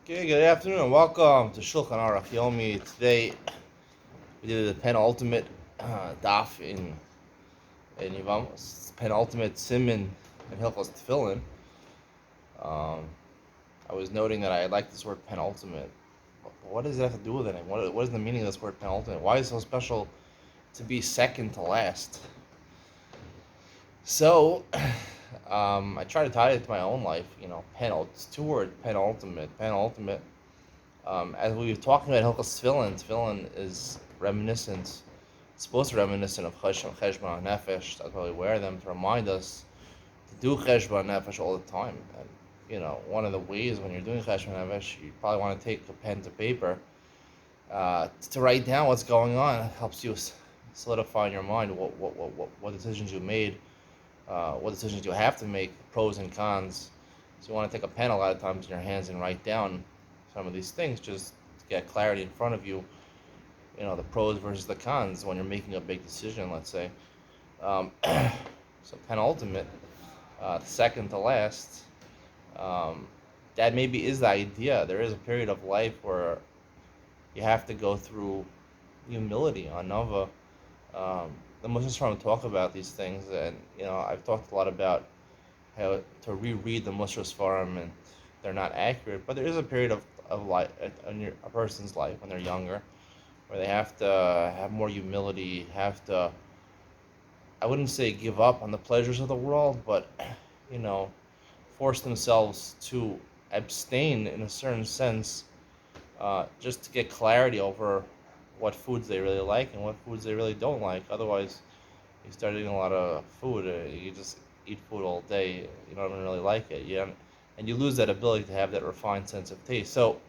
Okay, good afternoon and welcome to Shulchan Aruch Yomi. Today we did the penultimate daf in Yevamos, penultimate siman in Hilchos Tefillin. Um, I was noting that I like this word penultimate. What does it have to do with it? What is the meaning of this word penultimate? Why is it so special to be second to last? So, I try to tie it to my own life. It's two words: penultimate, penultimate. As we were talking about Hilchos Tefillin is reminiscent. It's supposed to be reminiscent of Cheshbon Nefesh. That's why we wear them to remind us to do Cheshbon Nefesh all the time. And one of the ways when you're doing Cheshbon Nefesh, you probably want to take a pen to paper to write down what's going on. It helps you solidify in your mind what decisions you made, what decisions you have to make, pros and cons. So you want to take a pen a lot of times in your hands and write down some of these things just to get clarity in front of you. The pros versus the cons when you're making a big decision, let's say. So penultimate, second to last. That maybe is the idea. There is a period of life where you have to go through humility on Nova. The Muslims trying to talk about these things, and I've talked a lot about how to reread the Muslims Forum, and they're not accurate. But there is a period of life in a person's life when they're younger, where they have to have more humility, have to, I wouldn't say give up on the pleasures of the world, but you know, force themselves to abstain in a certain sense, just to get clarity over what foods they really like and what foods they really don't like. Otherwise, you start eating a lot of food, you just eat food all day, you don't even really like it. And you lose that ability to have that refined sense of taste. So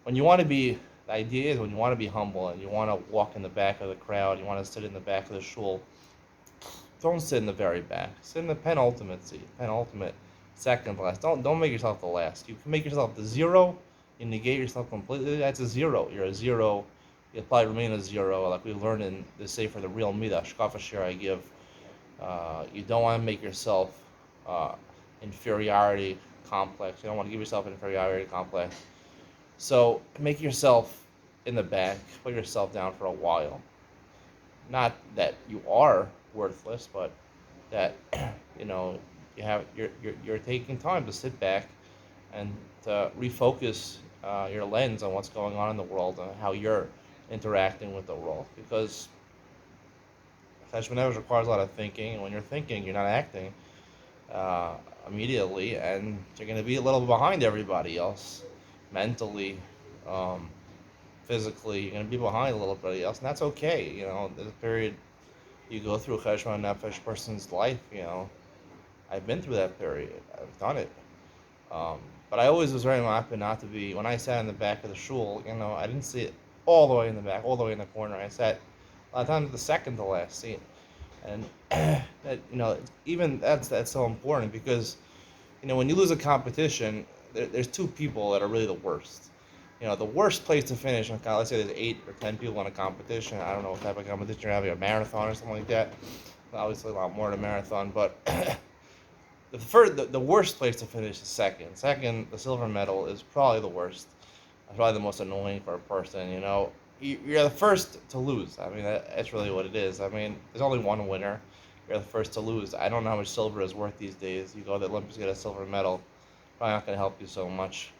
when you want to be, the idea is when you want to be humble and you want to walk in the back of the crowd, you want to sit in the back of the shul, don't sit in the very back. Sit in the penultimate seat, penultimate, second last. Don't make yourself the last. You can make yourself the zero. You negate yourself completely. That's a zero. You're a zero. You'll probably remain a zero, like we learned in the Sefer, the real midah, shkafa shir I give. You don't want to make yourself inferiority complex. You don't want to give yourself an inferiority complex. So make yourself in the back. Put yourself down for a while. Not that you are worthless, but that you know you're taking time to sit back and to refocus your lens on what's going on in the world and how you're interacting with the world. Because Cheshbon requires a lot of thinking, and when you're thinking, you're not acting immediately, and you're going to be a little behind everybody else mentally, um, physically. You're going to be behind a little bit else, and that's okay. There's a period you go through a Cheshbon Nefesh person's life. I've been through that period. I've done it. But I always was very happy not to be. When I sat in the back of the shul, I didn't sit all the way in the back, all the way in the corner. I sat a lot of times the second to last seat, and that even that's so important because when you lose a competition, there's two people that are really the worst. The worst place to finish on, let's say there's 8 or 10 people in a competition. I don't know what type of competition you're having, a marathon or something like that. Obviously, a lot more than a marathon, but the worst place to finish is second. Second, the silver medal is probably the worst. It's probably the most annoying for a person. You're the first to lose. I mean, that's really what it is. I mean, there's only one winner. You're the first to lose. I don't know how much silver is worth these days. You go to the Olympics, get a silver medal. Probably not going to help you so much.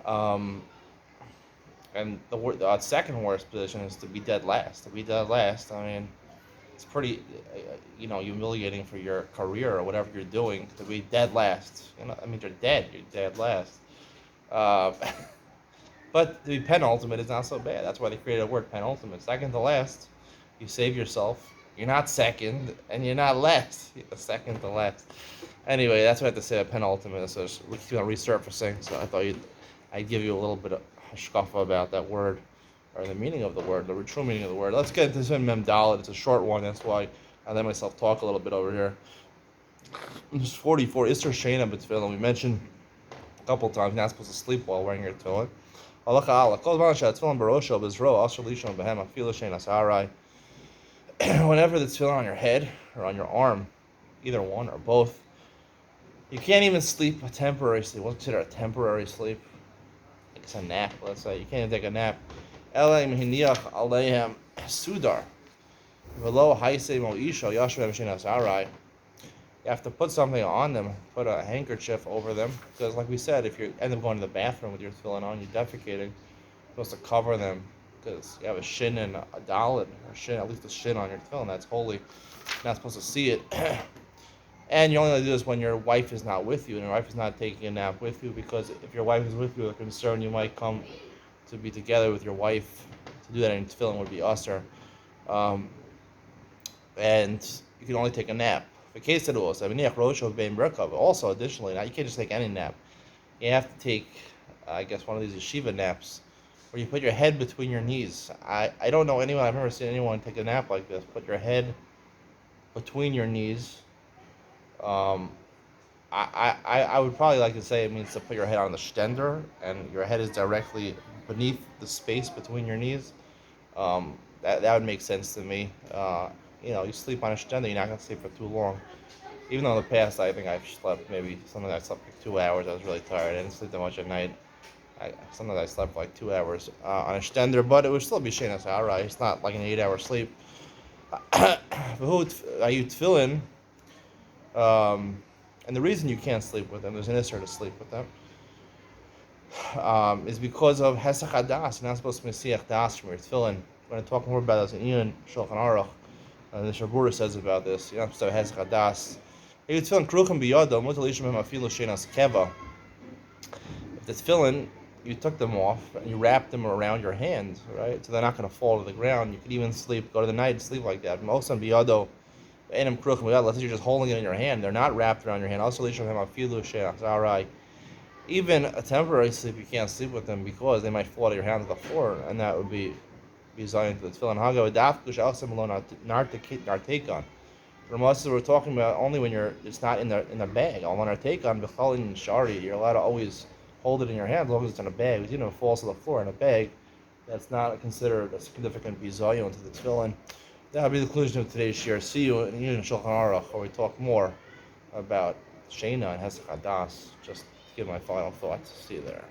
Um, and the second worst position is to be dead last. To be dead last, I mean, it's pretty, humiliating for your career or whatever you're doing to be dead last. I mean, you're dead. You're dead last. Uh, but to be penultimate is not so bad. That's why they created a word penultimate. Second to last, you save yourself. You're not second, and you're not last. You're second to last. Anyway, that's what I have to say about penultimate. So we keep on resurfacing. So I thought I'd give you a little bit of hashkafa about that word, or the meaning of the word, the true meaning of the word. Let's get into this Mem Dalet. It's a short one. That's why I let myself talk a little bit over here. This is 44. Isser Shena B'Tefillin. We mentioned a couple times you're not supposed to sleep while wearing your tefillin. Halacha Allah. Kol zman she'atefillin barosho b'zro asher lishon b'hem afilu shein asarai. Whenever the tefillin on your head or on your arm, either one or both, You can't even sleep a temporary sleep. What's considered a temporary sleep? Like it's a nap, let's say. You can't even take a nap. Elam hiniach aleihem sudar. V'lo haisei mo isha yashvem shenas arai. You have to put something on them, put a handkerchief over them, because like we said, if you end up going to the bathroom with your tefillin on, you're defecating, you're supposed to cover them, because you have a shin and a dalit, or shin, at least a shin on your tefillin, that's holy. You're not supposed to see it. And you only do this when your wife is not with you, and your wife is not taking a nap with you, because if your wife is with you, a concern you might come to be together with your wife. To do that in tefillin would be usher. And you can only take a nap. The case of also, also additionally, now you can't just take any nap. You have to take, I guess, one of these yeshiva naps, where you put your head between your knees. I don't know anyone, I've never seen anyone take a nap like this. Put your head between your knees. I would probably like to say it means to put your head on the stender, and your head is directly beneath the space between your knees. That would make sense to me. You sleep on a stender, you're not going to sleep for too long. Even though in the past I think I've slept maybe, sometimes I slept like 2 hours, I was really tired, I didn't sleep that much at night. Sometimes I slept like 2 hours on a stender, but it would still be shenas alright. It's not like an 8-hour sleep. Tefillin, and the reason you can't sleep with them, there's an issur to sleep with them, is because of hesach hadas. You're not supposed to mesiach das from your tefillin. We're going to talk more about this in Shulchan Aruch. The Shabura says about this. You're not supposed to have hesach hadas. If the tefillin, you took them off and you wrapped them around your hand, right? So they're not going to fall to the ground. You could even go to the night and sleep like that. Let's say you're just holding it in your hand. They're not wrapped around your hand. Even a temporary sleep, you can't sleep with them because they might fall to your hand to the floor, and that would be zion to the tefillin. Ramasas we're talking about only when it's not in the bag. You're allowed to always hold it in your hand as long as it's in a bag. Even if it falls to the floor in a bag, that's not considered a significant bizayon to the tefillin. That'll be the conclusion of today's share. See you in Shulchan Aruch, where we talk more about Shena and Hesach Hadas. Just to give my final thoughts. See you there.